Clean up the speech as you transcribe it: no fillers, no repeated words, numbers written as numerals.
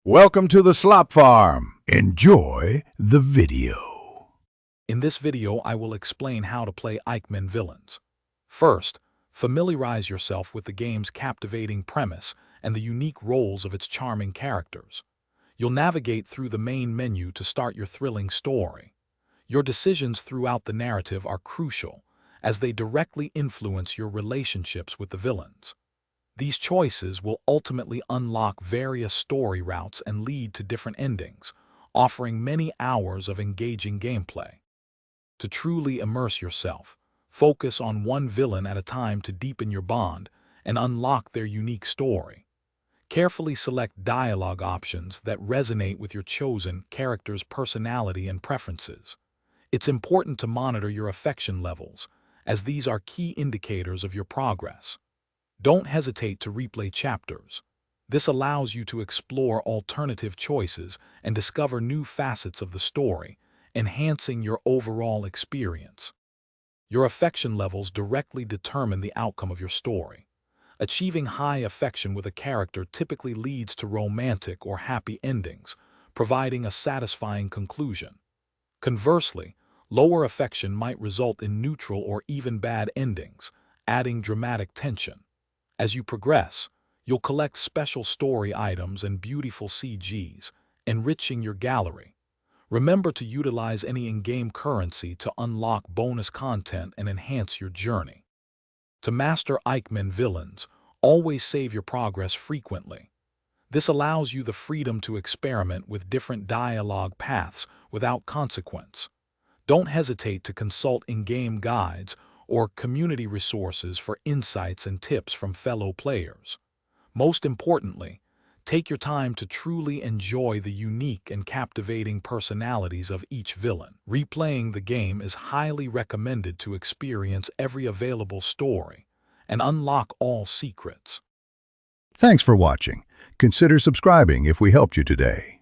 Welcome to the Slop Farm. Enjoy the video. In this video, I will explain how to play Ikemen Villains. First, familiarize yourself with the game's captivating premise and the unique roles of its charming characters. You'll navigate through the main menu to start your thrilling story. Your decisions throughout the narrative are crucial, as they directly influence your relationships with the villains. These choices will ultimately unlock various story routes and lead to different endings, offering many hours of engaging gameplay. To truly immerse yourself, focus on one villain at a time to deepen your bond and unlock their unique story. Carefully select dialogue options that resonate with your chosen character's personality and preferences. It's important to monitor your affection levels, as these are key indicators of your progress. Don't hesitate to replay chapters. This allows you to explore alternative choices and discover new facets of the story, enhancing your overall experience. Your affection levels directly determine the outcome of your story. Achieving high affection with a character typically leads to romantic or happy endings, providing a satisfying conclusion. Conversely, lower affection might result in neutral or even bad endings, adding dramatic tension. As you progress, you'll collect special story items and beautiful CGs, enriching your gallery. Remember to utilize any in-game currency to unlock bonus content and enhance your journey. To master Ikemen Villains, always save your progress frequently. This allows you the freedom to experiment with different dialogue paths without consequence. Don't hesitate to consult in-game guides or community resources for insights and tips from fellow players. Most importantly, take your time to truly enjoy the unique and captivating personalities of each villain. Replaying the game is highly recommended to experience every available story and unlock all secrets. Thanks for watching. Consider subscribing if we helped you today.